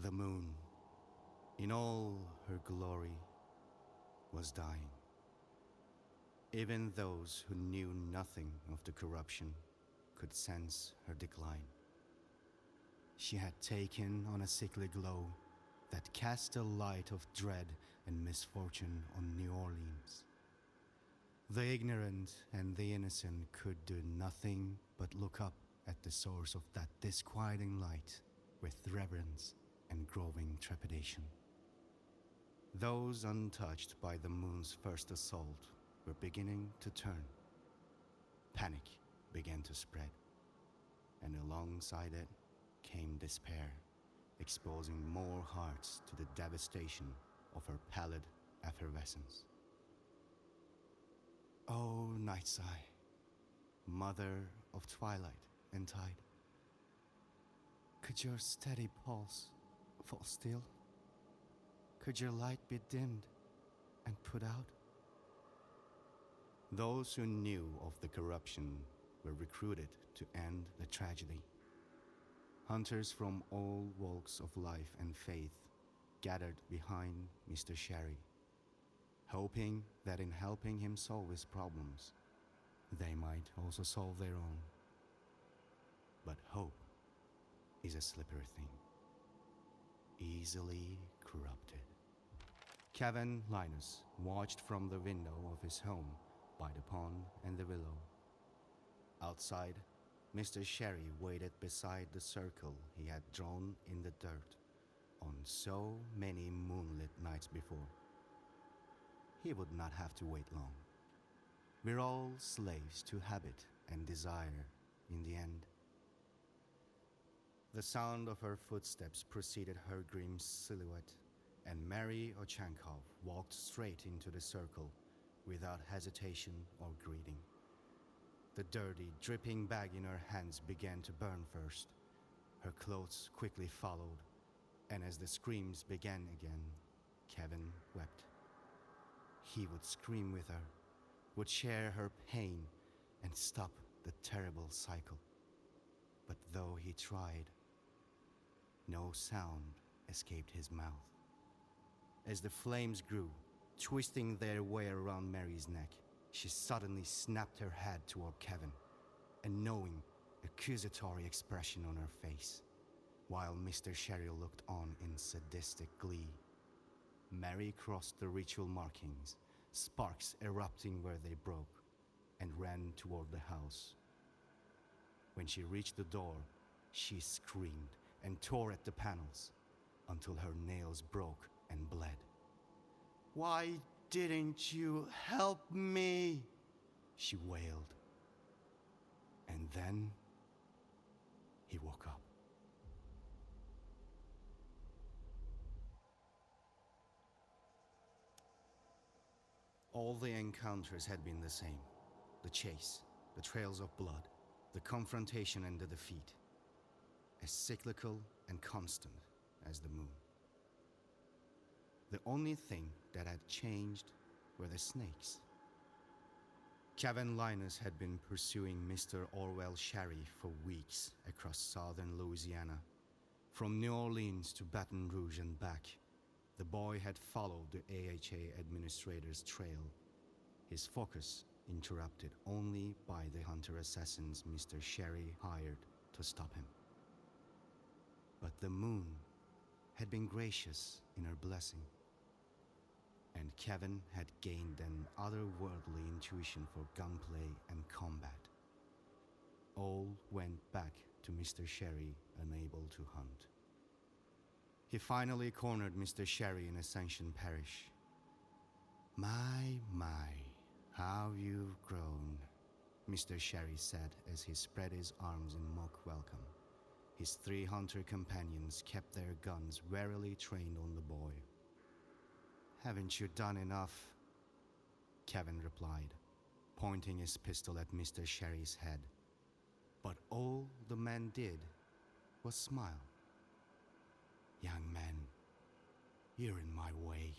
The moon, in all her glory, was dying. Even those who knew nothing of the corruption could sense her decline. She had taken on a sickly glow that cast a light of dread and misfortune on New Orleans. The ignorant and the innocent could do nothing but look up at the source of that disquieting light with reverence and growing trepidation. Those untouched by the moon's first assault were beginning to turn. Panic began to spread, and alongside it came despair, exposing more hearts to the devastation of her pallid effervescence. O Night's Eye, mother of twilight and tide, could your steady pulse fall still? Could your light be dimmed and put out? Those who knew of the corruption were recruited to end the tragedy. Hunters from all walks of life and faith gathered behind Mr. Sherry, hoping that in helping him solve his problems, they might also solve their own. But hope is a slippery thing, easily corrupted. Kevin Linus watched from the window of his home by the pond and the willow. Outside, Mr. Sherry waited beside the circle he had drawn in the dirt on so many moonlit nights before. He would not have to wait long. We're all slaves to habit and desire in the end. The sound of her footsteps preceded her grim silhouette, and Mary Ochankov walked straight into the circle without hesitation or greeting. The dirty, dripping bag in her hands began to burn first. Her clothes quickly followed, and as the screams began again, Kevin wept. He would scream with her, would share her pain, and stop the terrible cycle. But though he tried, no sound escaped his mouth. As the flames grew, twisting their way around Mary's neck, she suddenly snapped her head toward Kevin, a knowing, accusatory expression on her face, while Mr. Sherry looked on in sadistic glee. Mary crossed the ritual markings, sparks erupting where they broke, and ran toward the house. When she reached the door, she screamed and tore at the panels until her nails broke and bled. "Why didn't you help me?" she wailed. And then he woke up. All the encounters had been the same. The chase, the trails of blood, the confrontation and the defeat. As cyclical and constant as the moon. The only thing that had changed were the snakes. Kevin Linus had been pursuing Mr. Orwell Sherry for weeks across southern Louisiana. From New Orleans to Baton Rouge and back, the boy had followed the AHA administrator's trail, his focus interrupted only by the hunter-assassins Mr. Sherry hired to stop him. But the moon had been gracious in her blessing, and Kevin had gained an otherworldly intuition for gunplay and combat. All went back to Mr. Sherry unable to hunt. He finally cornered Mr. Sherry in Ascension Parish. My, how you've grown, Mr. Sherry said as he spread his arms in mock welcome. His 3 hunter companions kept their guns warily trained on the boy. "Haven't you done enough?" Kevin replied, pointing his pistol at Mr. Sherry's head. But all the man did was smile. "Young man, you're in my way."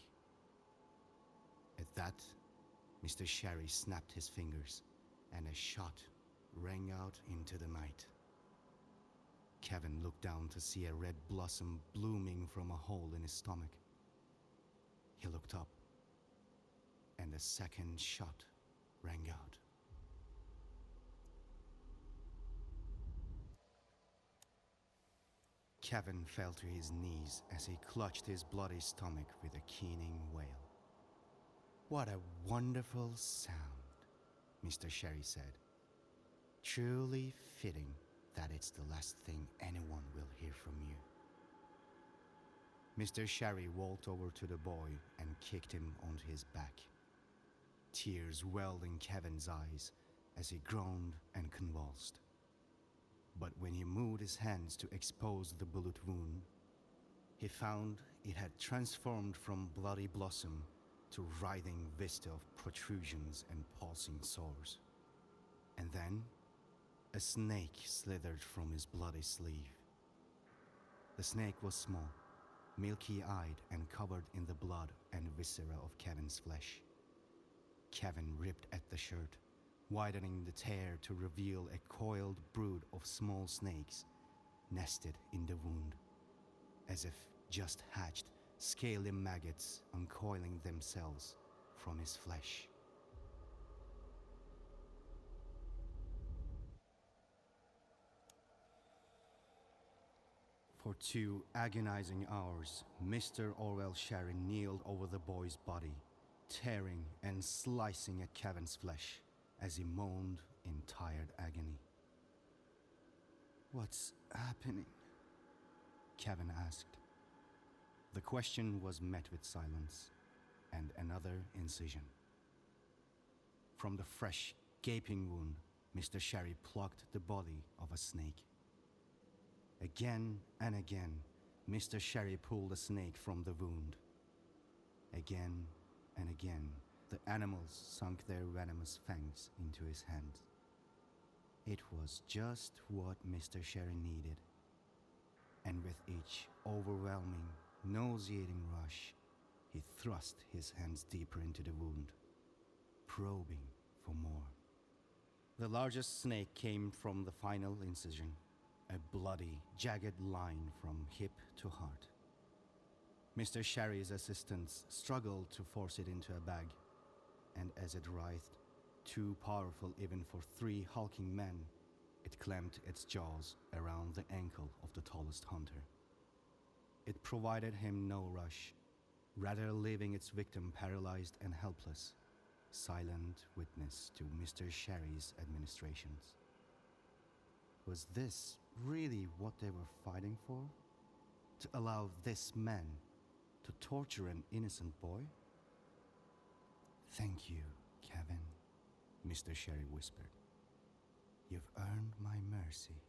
At that, Mr. Sherry snapped his fingers, and a shot rang out into the night. Kevin looked down to see a red blossom blooming from a hole in his stomach. He looked up, and a second shot rang out. Kevin fell to his knees as he clutched his bloody stomach with a keening wail. "What a wonderful sound," Mr. Sherry said. "Truly fitting that it's the last thing anyone will hear from you." Mr. Sherry walked over to the boy and kicked him onto his back. Tears welled in Kevin's eyes as he groaned and convulsed. But when he moved his hands to expose the bullet wound, he found it had transformed from bloody blossom to writhing vista of protrusions and pulsing sores. And then, a snake slithered from his bloody sleeve. The snake was small, milky-eyed and covered in the blood and viscera of Kevin's flesh. Kevin ripped at the shirt, widening the tear to reveal a coiled brood of small snakes nested in the wound, as if just hatched scaly maggots uncoiling themselves from his flesh. For 2 agonizing hours, Mr. Orwell Sherry kneeled over the boy's body, tearing and slicing at Kevin's flesh as he moaned in tired agony. "What's happening?" Kevin asked. The question was met with silence and another incision. From the fresh, gaping wound, Mr. Sherry plucked the body of a snake. Again and again, Mr. Sherry pulled the snake from the wound. Again and again, the animals sunk their venomous fangs into his hand. It was just what Mr. Sherry needed. And with each overwhelming, nauseating rush, he thrust his hands deeper into the wound, probing for more. The largest snake came from the final incision, a bloody, jagged line from hip to heart. Mr. Sherry's assistants struggled to force it into a bag, and as it writhed, too powerful even for 3 hulking men, it clamped its jaws around the ankle of the tallest hunter. It provided him no rush, rather leaving its victim paralyzed and helpless, silent witness to Mr. Sherry's administrations. Was this really what they were fighting for? To allow this man to torture an innocent boy? "Thank you, Kevin," Mr. Sherry whispered. "You've earned my mercy."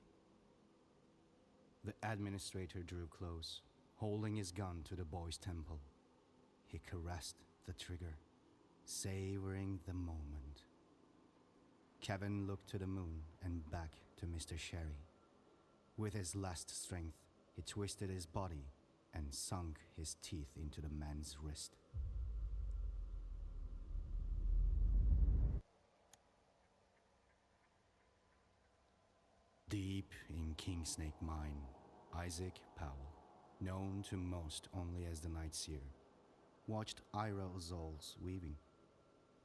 The administrator drew close, holding his gun to the boy's temple. He caressed the trigger, savoring the moment. Kevin looked to the moon and back to Mr. Sherry. With his last strength, he twisted his body and sunk his teeth into the man's wrist. Deep in King Snake Mine, Isaac Powell, known to most only as the Night Seer, watched Ira Ozol's weaving.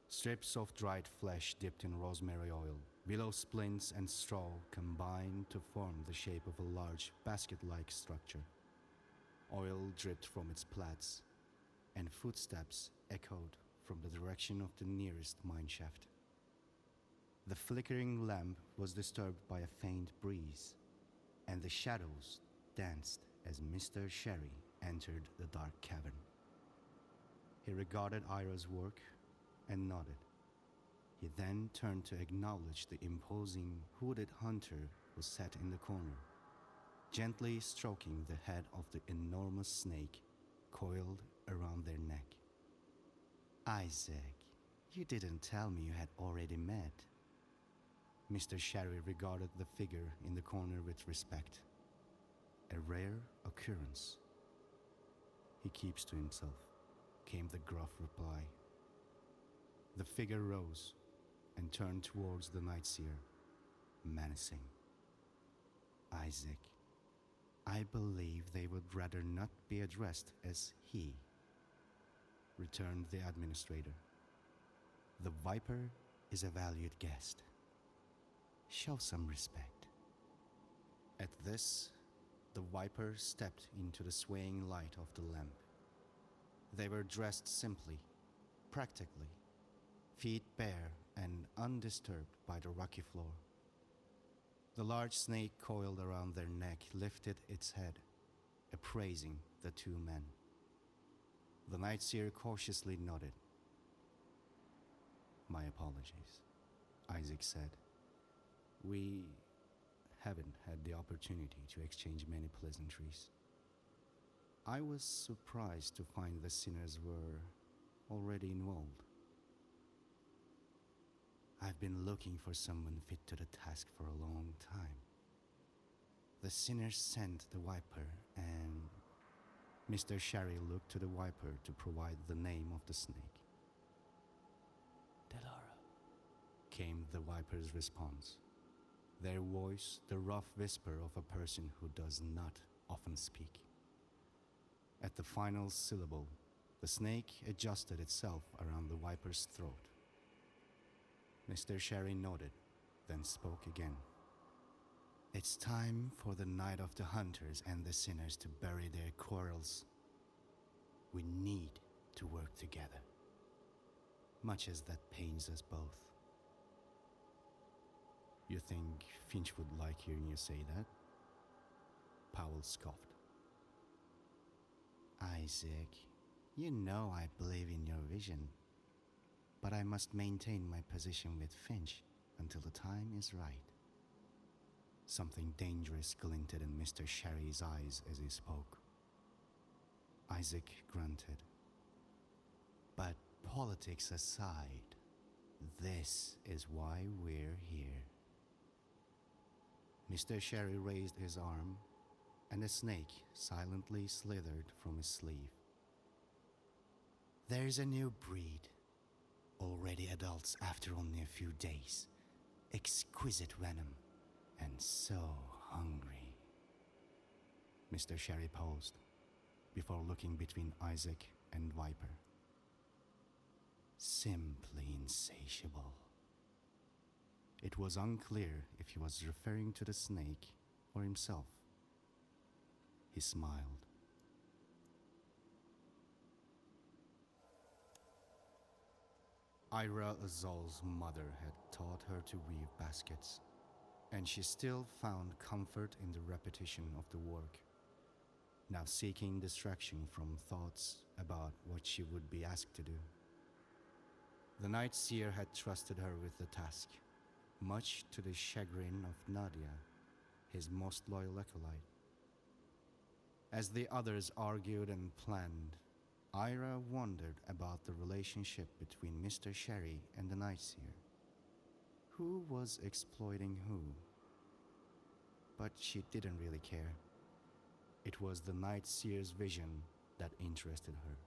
Strips of dried flesh dipped in rosemary oil, willow splints and straw combined to form the shape of a large basket-like structure. Oil dripped from its plaits, and footsteps echoed from the direction of the nearest mine shaft. The flickering lamp was disturbed by a faint breeze, and the shadows danced as Mr. Sherry entered the dark cavern. He regarded Ira's work and nodded. He then turned to acknowledge the imposing hooded hunter who sat in the corner, gently stroking the head of the enormous snake coiled around their neck. "Isaac, you didn't tell me you had already met." Mr. Sherry regarded the figure in the corner with respect. "A rare occurrence." "He keeps to himself," came the gruff reply. The figure rose and turned towards the Night Seer, menacing. "Isaac, I believe they would rather not be addressed as he, returned the administrator. The Viper is a valued guest. Show some respect. At this, the Viper stepped into the swaying light of the lamp. They were dressed simply, practically, feet bare and undisturbed by the rocky floor. The large snake coiled around their neck lifted its head, appraising the two men. The Night Seer cautiously nodded. "My apologies," Isaac said. "We haven't had the opportunity to exchange many pleasantries. I was surprised to find the sinners were already involved. I've been looking for someone fit to the task for a long time. The sinners sent the Viper and..." Mr. Sherry looked to the Viper to provide the name of the snake. "Delara," came the Viper's response, their voice the rough whisper of a person who does not often speak. At the final syllable, the snake adjusted itself around the Viper's throat. Mr. Sherry nodded, then spoke again. "It's time for the night of the hunters and the sinners to bury their quarrels. We need to work together, much as that pains us both." "You think Finch would like hearing you say that?" Powell scoffed. "Isaac, you know I believe in your vision, but I must maintain my position with Finch until the time is right." Something dangerous glinted in Mr. Sherry's eyes as he spoke. Isaac grunted. "But politics aside, this is why we're here." Mr. Sherry raised his arm, and a snake silently slithered from his sleeve. "There's a new breed. Already adults after only a few days. Exquisite venom, and so hungry." Mr. Sherry paused, before looking between Isaac and Viper. "Simply insatiable." It was unclear if he was referring to the snake or himself. He smiled. Ira Azal's mother had taught her to weave baskets, and she still found comfort in the repetition of the work, now seeking distraction from thoughts about what she would be asked to do. The Night Seer had trusted her with the task, much to the chagrin of Nadia, his most loyal acolyte. As the others argued and planned, Ira wondered about the relationship between Mr. Sherry and the Night Seer. Who was exploiting who? But she didn't really care. It was the Night Seer's vision that interested her.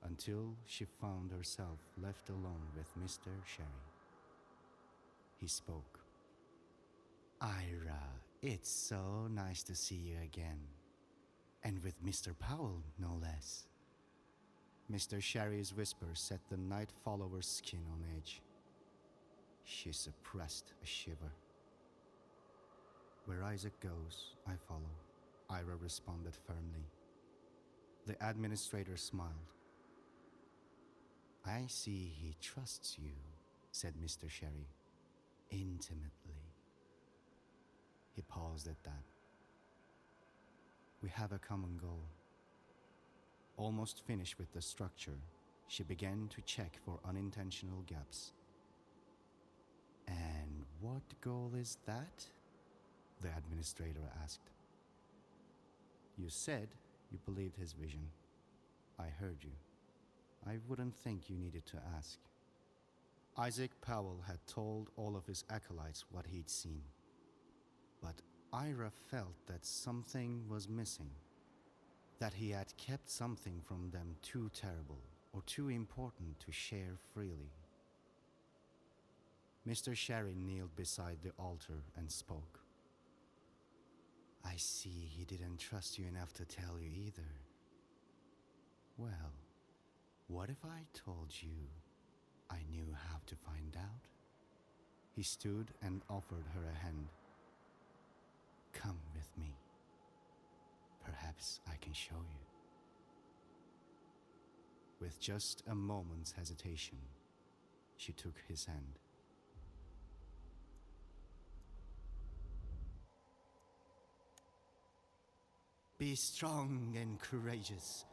Until she found herself left alone with Mr. Sherry. He spoke. "Ira, it's so nice to see you again. And with Mr. Powell, no less." Mr. Sherry's whisper set the night follower's skin on edge. She suppressed a shiver. "Where Isaac goes, I follow," Ira responded firmly. The administrator smiled. "I see he trusts you," said Mr. Sherry, "intimately." He paused at that. "We have a common goal." Almost finished with the structure, she began to check for unintentional gaps. "And what goal is that?" the administrator asked. "You said you believed his vision. I heard you. I wouldn't think you needed to ask." Isaac Powell had told all of his acolytes what he'd seen. But Ira felt that something was missing, that he had kept something from them too terrible or too important to share freely. Mr. Sherry kneeled beside the altar and spoke. "I I see he didn't trust you enough to tell you either. Well, what if I told you I knew how to find out? He stood and offered her a hand. Come with me. Perhaps I can show you. With just a moment's hesitation, she took his hand. Be strong and courageous.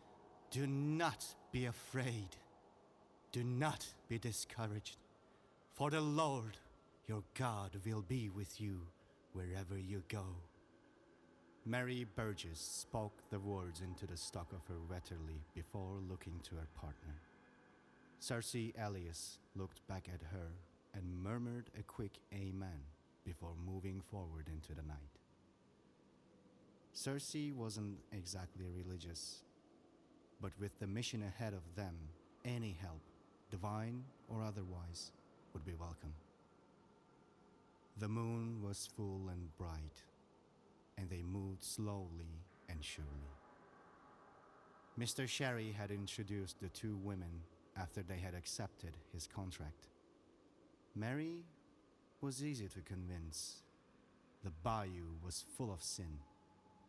Do not be afraid. Do not be discouraged. For the Lord, your God, will be with you wherever you go. Mary Burgess spoke the words into the stock of her Wetterly before looking to her partner. Cersei Elias looked back at her and murmured a quick amen before moving forward into the night. Cersei wasn't exactly religious, but with the mission ahead of them, any help, divine or otherwise, would be welcome. The moon was full and bright, and they moved slowly and surely. Mr. Sherry had introduced the two women after they had accepted his contract. Mary was easy to convince. The bayou was full of sin,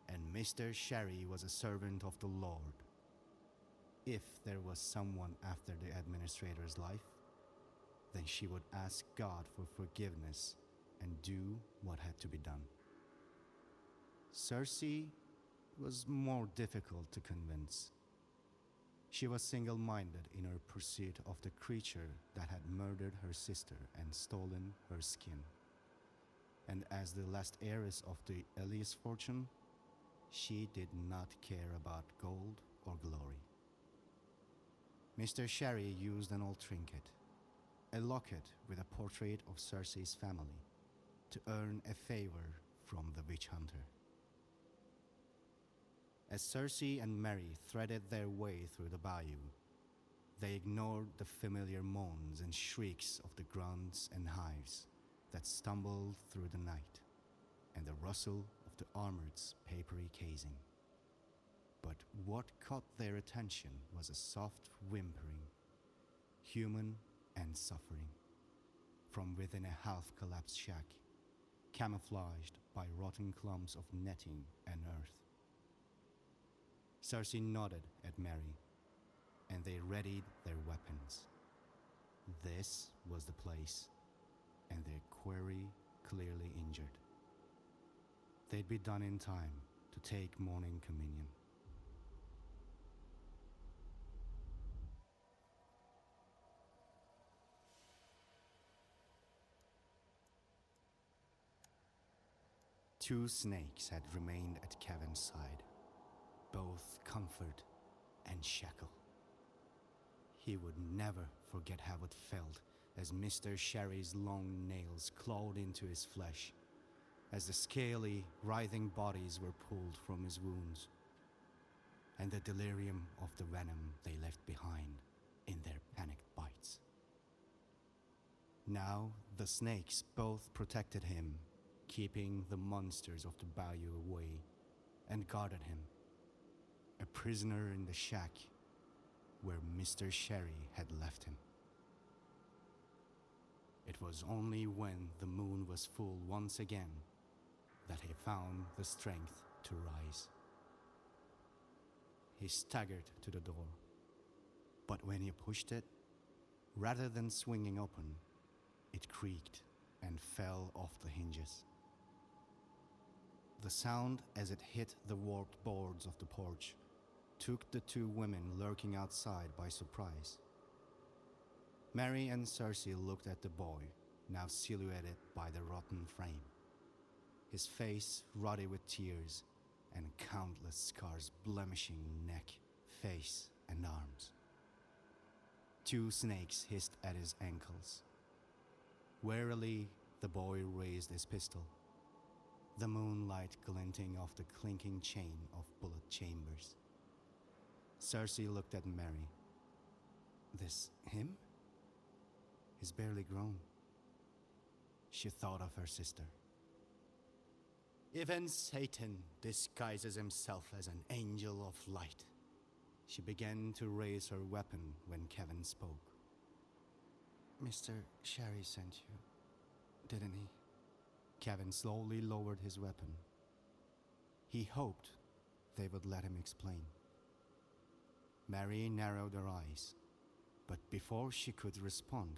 and Mr. Sherry was a servant of the Lord. If there was someone after the administrator's life, then she would ask God for forgiveness and do what had to be done. Cersei was more difficult to convince. She was single-minded in her pursuit of the creature that had murdered her sister and stolen her skin. And as the last heiress of the Elias fortune, she did not care about gold or glory. Mr. Sherry used an old trinket, a locket with a portrait of Cersei's family, to earn a favor from the witch hunter. As Cersei and Mary threaded their way through the bayou, they ignored the familiar moans and shrieks of the grunts and hives that stumbled through the night, and the rustle of the armored's papery casing. But what caught their attention was a soft whimpering, human and suffering, from within a half-collapsed shack, camouflaged by rotten clumps of netting and earth. Cersei nodded at Mary, and they readied their weapons. This was the place, and their quarry clearly injured. They'd be done in time to take morning communion. Two snakes had remained at Kevin's side, both comfort and shackle. He would never forget how it felt as Mr. Sherry's long nails clawed into his flesh, as the scaly, writhing bodies were pulled from his wounds, and the delirium of the venom they left behind in their panicked bites. Now the snakes both protected him, keeping the monsters of the bayou away, and guarded him, a prisoner in the shack where Mr. Sherry had left him. It was only when the moon was full once again that he found the strength to rise. He staggered to the door, but when he pushed it, rather than swinging open, it creaked and fell off the hinges. The sound as it hit the warped boards of the porch took the two women lurking outside by surprise. Mary and Cersei looked at the boy, now silhouetted by the rotten frame, his face ruddy with tears and countless scars blemishing neck, face, and arms. Two snakes hissed at his ankles. Warily, the boy raised his pistol, the moonlight glinting off the clinking chain of bullet chambers. Cersei looked at Mary. This him? He's barely grown. She thought of her sister. Even Satan disguises himself as an angel of light. She began to raise her weapon when Kevin spoke. Mr. Sherry sent you, didn't he? Kevin slowly lowered his weapon. He hoped they would let him explain. Mary narrowed her eyes, but before she could respond,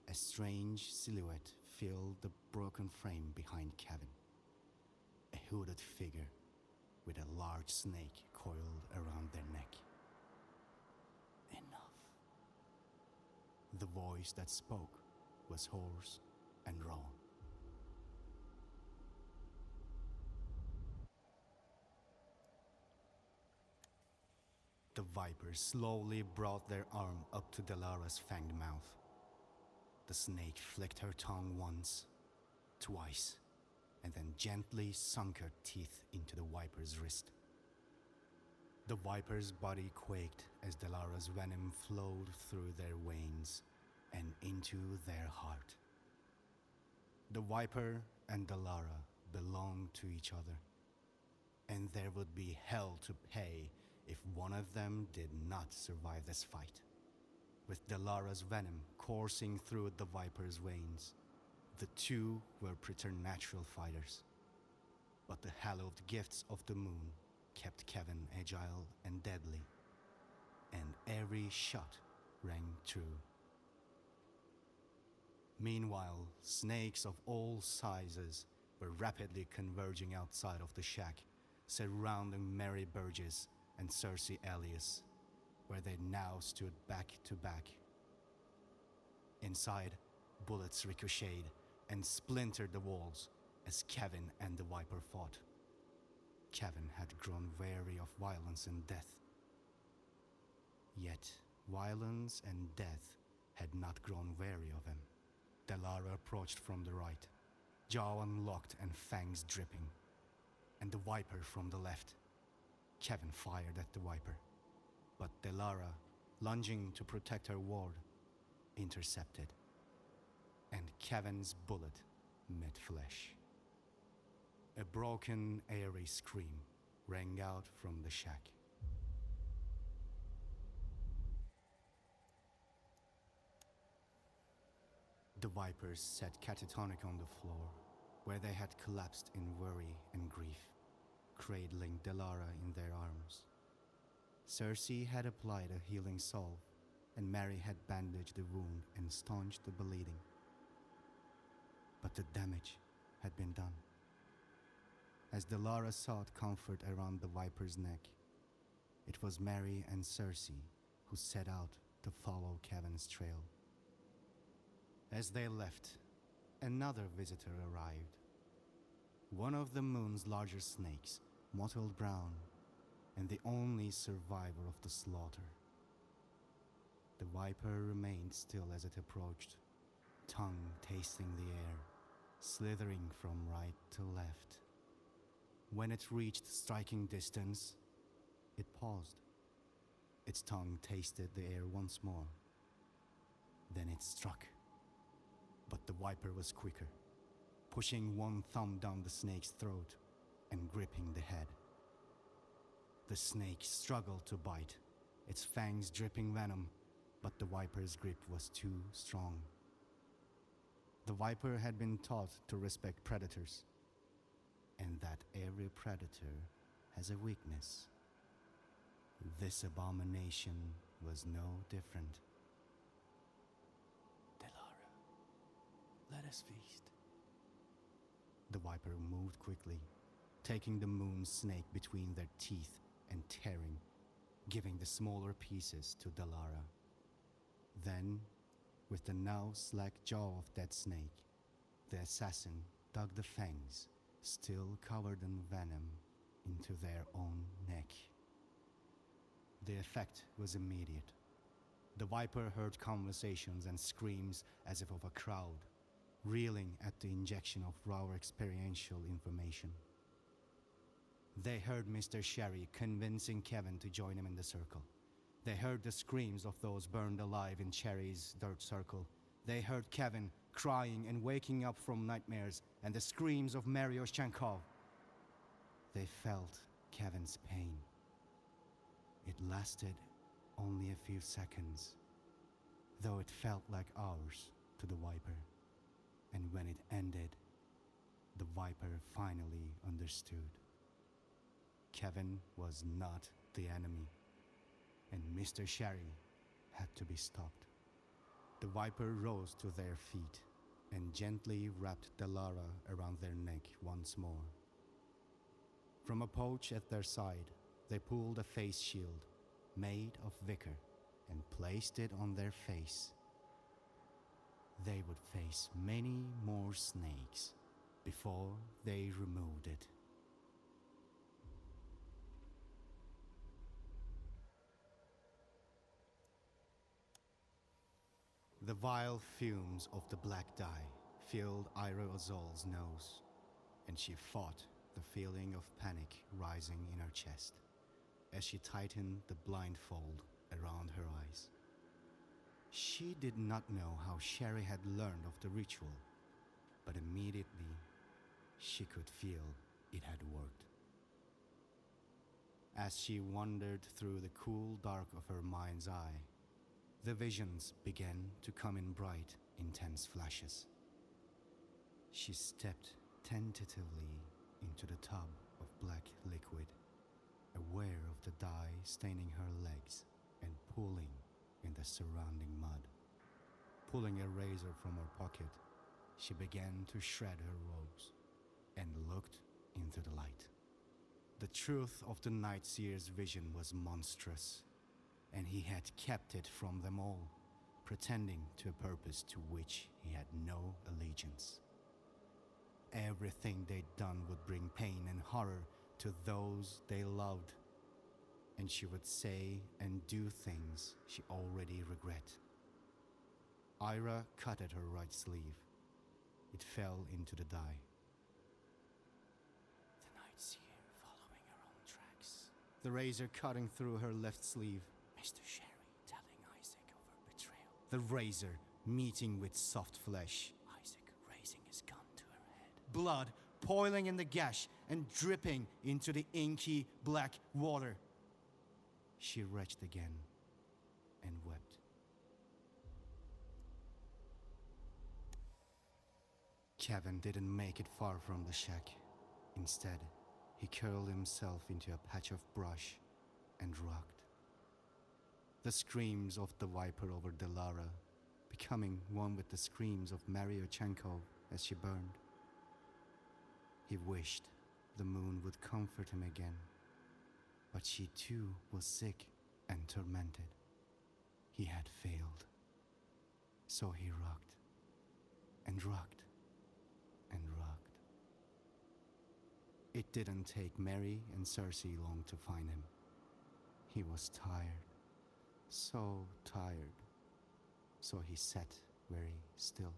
a strange silhouette filled the broken frame behind Kevin. A hooded figure with a large snake coiled around their neck. Enough. The voice that spoke was hoarse and raw. The vipers slowly brought their arm up to Delara's fanged mouth. The snake flicked her tongue once, twice, and then gently sunk her teeth into the viper's wrist. The viper's body quaked as Delara's venom flowed through their veins and into their heart. The viper and Delara belonged to each other, and there would be hell to pay if one of them did not survive this fight. With Delara's venom coursing through the viper's veins, the two were preternatural fighters. But the hallowed gifts of the moon kept Kevin agile and deadly, and every shot rang true. Meanwhile, snakes of all sizes were rapidly converging outside of the shack, surrounding Mary Burgess and Cersei Elias, where they now stood back to back. Inside, bullets ricocheted and splintered the walls as Kevin and the Viper fought. Kevin had grown wary of violence and death. Yet, violence and death had not grown wary of him. Delara approached from the right, jaw unlocked and fangs dripping, and the Viper from the left. Kevin fired at the Viper, but Delara, lunging to protect her ward, intercepted, and Kevin's bullet met flesh. A broken, airy scream rang out from the shack. The Vipers sat catatonic on the floor, where they had collapsed in worry and grief, cradling Delara in their arms. Cersei had applied a healing salve, and Mary had bandaged the wound and staunched the bleeding. But the damage had been done. As Delara sought comfort around the Viper's neck, it was Mary and Cersei who set out to follow Kevin's trail. As they left, another visitor arrived. One of the moon's larger snakes, mottled brown, and the only survivor of the slaughter. The Viper remained still as it approached, tongue tasting the air, slithering from right to left. When it reached striking distance, it paused. Its tongue tasted the air once more. Then it struck. But the Viper was quicker, pushing one thumb down the snake's throat and gripping the head. The snake struggled to bite, its fangs dripping venom, but the Viper's grip was too strong. The Viper had been taught to respect predators, and that every predator has a weakness. This abomination was no different. Delara, let us feast. The Viper moved quickly, taking the moon snake between their teeth and tearing, giving the smaller pieces to Delara. Then, with the now slack jaw of that snake, the assassin dug the fangs, still covered in venom, into their own neck. The effect was immediate. The Viper heard conversations and screams as if of a crowd, reeling at the injection of raw experiential information. They heard Mr. Sherry convincing Kevin to join him in the circle. They heard the screams of those burned alive in Sherry's dirt circle. They heard Kevin crying and waking up from nightmares, and the screams of Mary Oshchankov. They felt Kevin's pain. It lasted only a few seconds, though it felt like hours to the Viper. And when it ended, the Viper finally understood. Kevin was not the enemy, and Mr. Sherry had to be stopped. The Viper rose to their feet and gently wrapped Delara around their neck once more. From a pouch at their side, they pulled a face shield made of wicker and placed it on their face. They would face many more snakes before they removed it. The vile fumes of the black dye filled Ira Ozol's nose, and she fought the feeling of panic rising in her chest as she tightened the blindfold around her eyes. She did not know how Sherry had learned of the ritual, but immediately she could feel it had worked. As she wandered through the cool dark of her mind's eye, the visions began to come in bright, intense flashes. She stepped tentatively into the tub of black liquid, aware of the dye staining her legs and pooling in the surrounding mud. Pulling a razor from her pocket, she began to shred her robes and looked into the light. The truth of the Night Seer's vision was monstrous, and he had kept it from them all, pretending to a purpose to which he had no allegiance. Everything they'd done would bring pain and horror to those they loved, and she would say and do things she already regret. Ira cut at her right sleeve. It fell into the dye. The Night Seer following her own tracks. The razor cutting through her left sleeve. Mr. Sherry telling Isaac of her betrayal. The razor meeting with soft flesh. Isaac raising his gun to her head. Blood poiling in the gash and dripping into the inky black water. She retched again and wept. Kevin didn't make it far from the shack. Instead, he curled himself into a patch of brush and rocked. The screams of the Viper over Delara, becoming one with the screams of Maryochenko as she burned. He wished the moon would comfort him again, but she too was sick and tormented. He had failed. So he rocked and rocked and rocked. It didn't take Mary and Cersei long to find him. He was tired, so tired. So he sat very still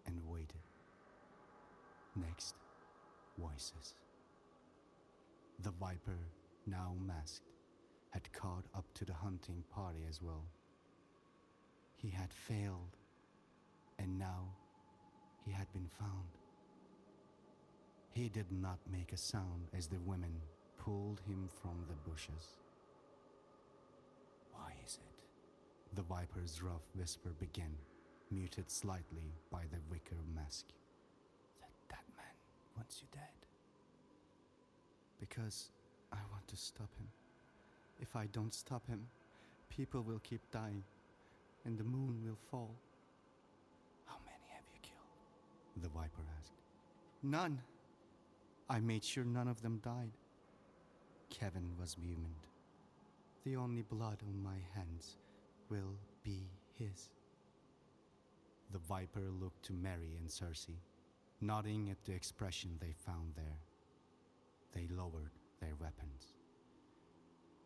and waited. Next, voices. The Viper, now masked, had caught up to the hunting party as well. He had failed, and now he had been found. He did not make a sound as the women pulled him from the bushes. Why is it? The Viper's rough whisper began, muted slightly by the wicker mask. That man wants you dead. Because I want to stop him. If I don't stop him, people will keep dying, and the moon will fall. How many have you killed? The Viper asked. None. I made sure none of them died. Kevin was vehement. The only blood on my hands will be his. The Viper looked to Mary and Cersei, nodding at the expression they found there. They lowered their weapons.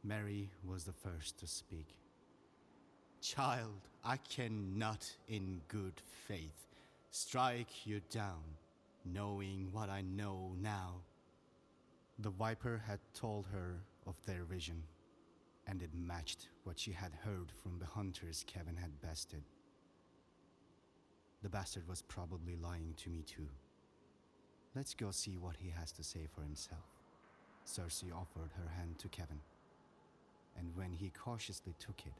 Mary was the first to speak. Child, I cannot in good faith strike you down, knowing what I know now. The Viper had told her of their vision, and it matched what she had heard from the hunters Kevin had bested. The bastard was probably lying to me too. Let's go see what he has to say for himself. Cersei offered her hand to Kevin, and when he cautiously took it,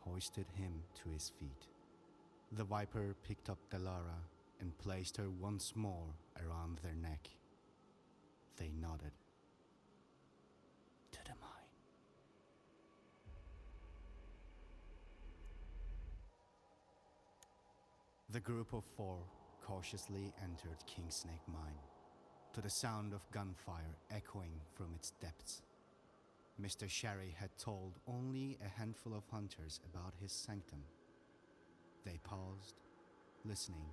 hoisted him to his feet. The Viper picked up Delara and placed her once more around their neck. They nodded. To the mine. The group of four cautiously entered Kingsnake Mine, to the sound of gunfire echoing from its depths. Mr. Sherry had told only a handful of hunters about his sanctum. They paused, listening.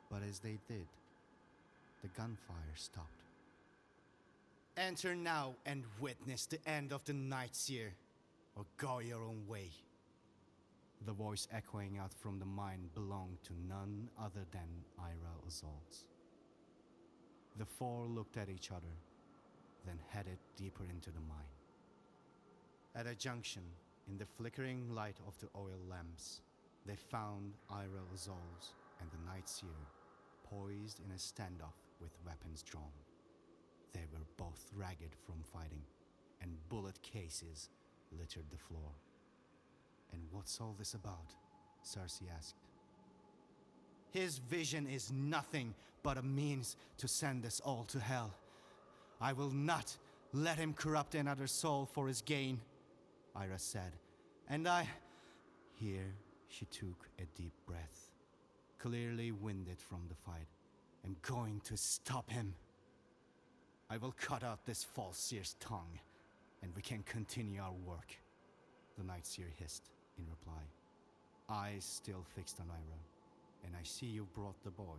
But as they did, the gunfire stopped. Enter now and witness the end of the Night Seer, or go your own way. The voice echoing out from the mine belonged to none other than Ira Ozolz. The four looked at each other, then headed deeper into the mine. At a junction, in the flickering light of the oil lamps, they found Ira Ozolz and the Night Seer poised in a standoff with weapons drawn. They were both ragged from fighting, and bullet cases littered the floor. And what's all this about? Cersei asked. His vision is nothing but a means to send us all to hell. I will not let him corrupt another soul for his gain, Ira said. And I... Here she took a deep breath, clearly winded from the fight. I'm going to stop him. I will cut out this false seer's tongue, and we can continue our work, the Night Seer hissed in reply, eyes still fixed on Ira. And I see you brought the boy.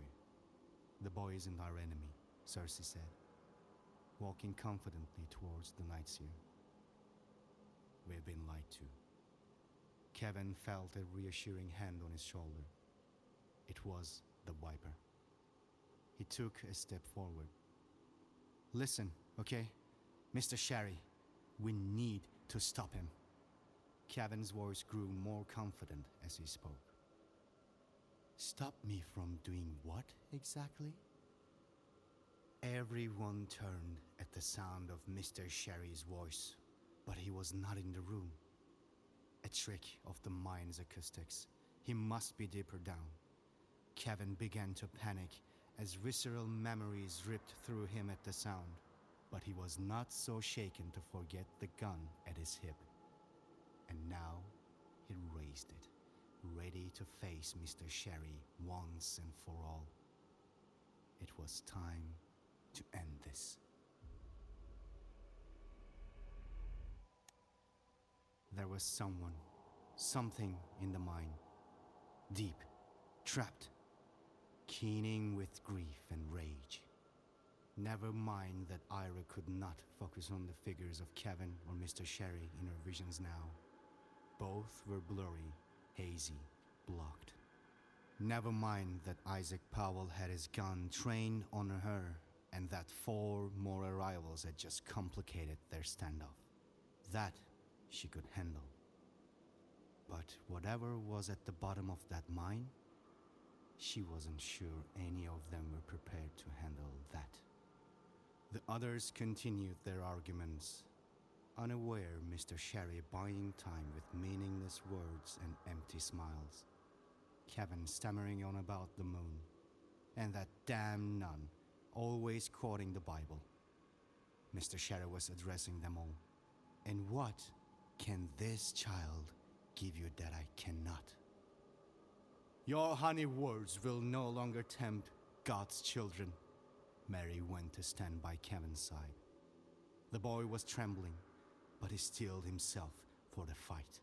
The boy isn't our enemy, Cersei said, walking confidently towards the Night Seer. We've been lied to. Kevin felt a reassuring hand on his shoulder. It was the Viper. He took a step forward. Listen, okay? Mr. Sherry, we need to stop him. Kevin's voice grew more confident as he spoke. Stop me from doing what exactly? Everyone turned at the sound of Mr. Sherry's voice, but he was not in the room. A trick of the mine's acoustics. He must be deeper down. Kevin began to panic as visceral memories ripped through him at the sound, but he was not so shaken to forget the gun at his hip. And now he raised it, ready to face Mr. Sherry once and for all. It was time to end this. There was someone, something in the mine, deep, trapped, keening with grief and rage. Never mind that Ira could not focus on the figures of Kevin or Mr. Sherry in her visions now. Both were blurry, hazy, blocked. Never mind that Isaac Powell had his gun trained on her, and that 4 more arrivals had just complicated their standoff. That she could handle. But whatever was at the bottom of that mine, she wasn't sure any of them were prepared to handle that. The others continued their arguments, unaware Mr. Sherry buying time with meaningless words and empty smiles. Kevin stammering on about the moon, and that damn nun always quoting the Bible. Mr. Sherry was addressing them all. And what can this child give you that I cannot? Your honey words will no longer tempt God's children. Mary went to stand by Kevin's side. The boy was trembling, but he steeled himself for the fight.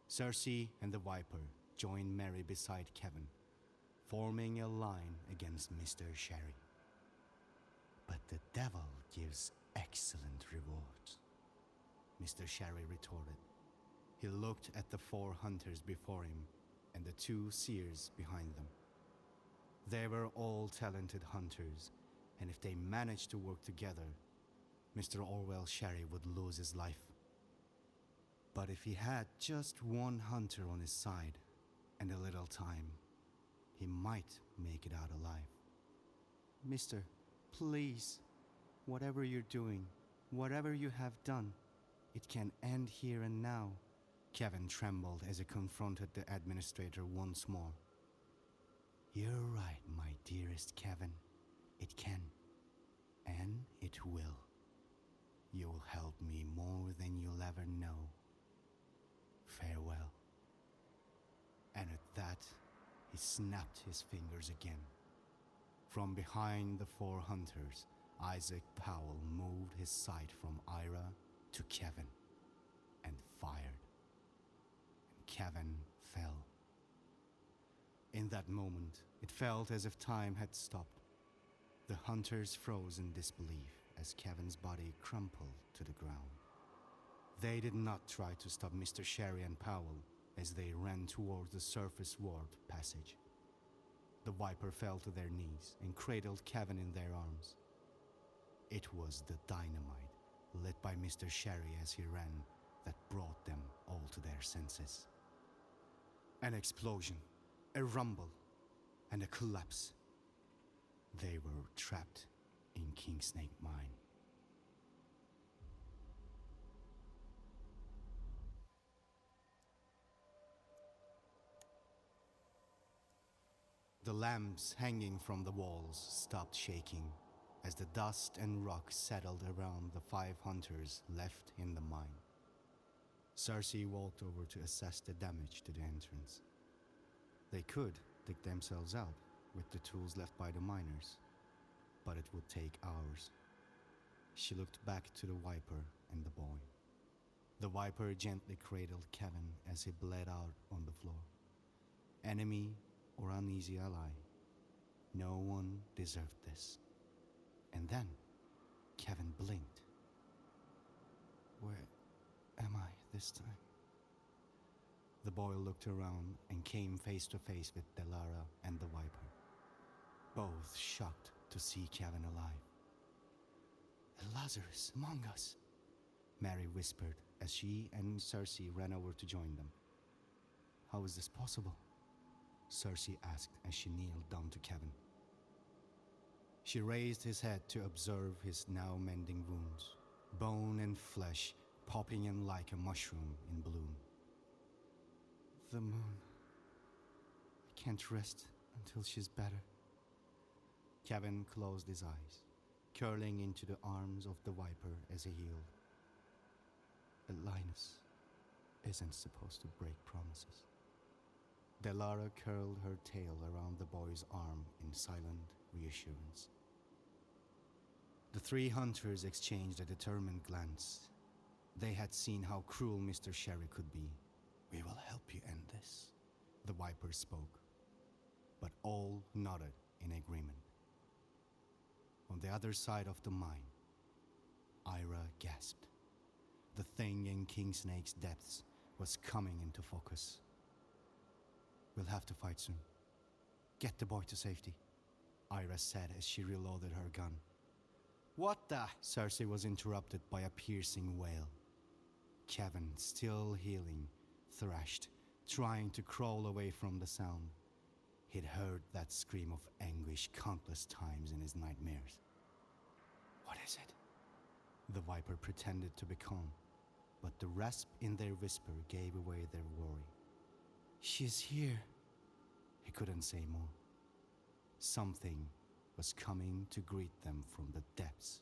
Cersei and the Viper joined Mary beside Kevin, forming a line against Mr. Sherry. But the devil gives excellent rewards, Mr. Sherry retorted. He looked at the 4 hunters before him and the 2 seers behind them. They were all talented hunters, and if they managed to work together, Mr. Orwell Sherry would lose his life. But if he had just 1 hunter on his side and a little time, he might make it out alive. Mister, please, Whatever you're doing, whatever you have done, it can end here and now. Kevin trembled as he confronted the administrator once more. You're right, my dearest Kevin. It can. And it will. You'll help me more than you'll ever know. Farewell. And at that, he snapped his fingers again. From behind the four hunters, Isaac Powell moved his sight from Ira to Kevin and fired. And Kevin fell. In that moment, it felt as if time had stopped. The hunters froze in disbelief as Kevin's body crumpled to the ground. They did not try to stop Mr. Sherry and Powell as they ran towards the surface ward passage. The Viper fell to their knees and cradled Kevin in their arms. It was the dynamite lit by Mr. Sherry as he ran that brought them all to their senses. An explosion, a rumble, and a collapse. They were trapped in Kingsnake Mine. The lamps hanging from the walls stopped shaking as the dust and rock settled around the 5 hunters left in the mine. Cersei walked over to assess the damage to the entrance. They could dig themselves out with the tools left by the miners, but it would take hours. She looked back to the Viper and the boy. The Viper gently cradled Kevin as he bled out on the floor. Enemy or uneasy ally, no one deserved this. And then Kevin blinked. Where am I this time? The boy looked around and came face to face with Delara and the Viper, both shocked to see Kevin alive. Lazarus among us, Mary whispered as she and Cersei ran over to join them. How is this possible? Cersei asked as she kneeled down to Kevin. She raised his head to observe his now mending wounds, bone and flesh popping in like a mushroom in bloom. The moon. I can't rest until she's better. Kevin closed his eyes, curling into the arms of the Viper as he healed. Linus isn't supposed to break promises. Delara curled her tail around the boy's arm in silent reassurance. The 3 hunters exchanged a determined glance. They had seen how cruel Mr. Sherry could be. We will help you end this, the Viper spoke, but all nodded in agreement. On the other side of the mine, Ira gasped. The thing in Kingsnake's depths was coming into focus. We'll have to fight soon. Get the boy to safety, Ira said as she reloaded her gun. What the? Cersei was interrupted by a piercing wail. Kevin, still healing, thrashed, trying to crawl away from the sound. He'd heard that scream of anguish countless times in his nightmares. What is it? The Viper pretended to be calm, but the rasp in their whisper gave away their worry. She's here. He couldn't say more. Something was coming to greet them from the depths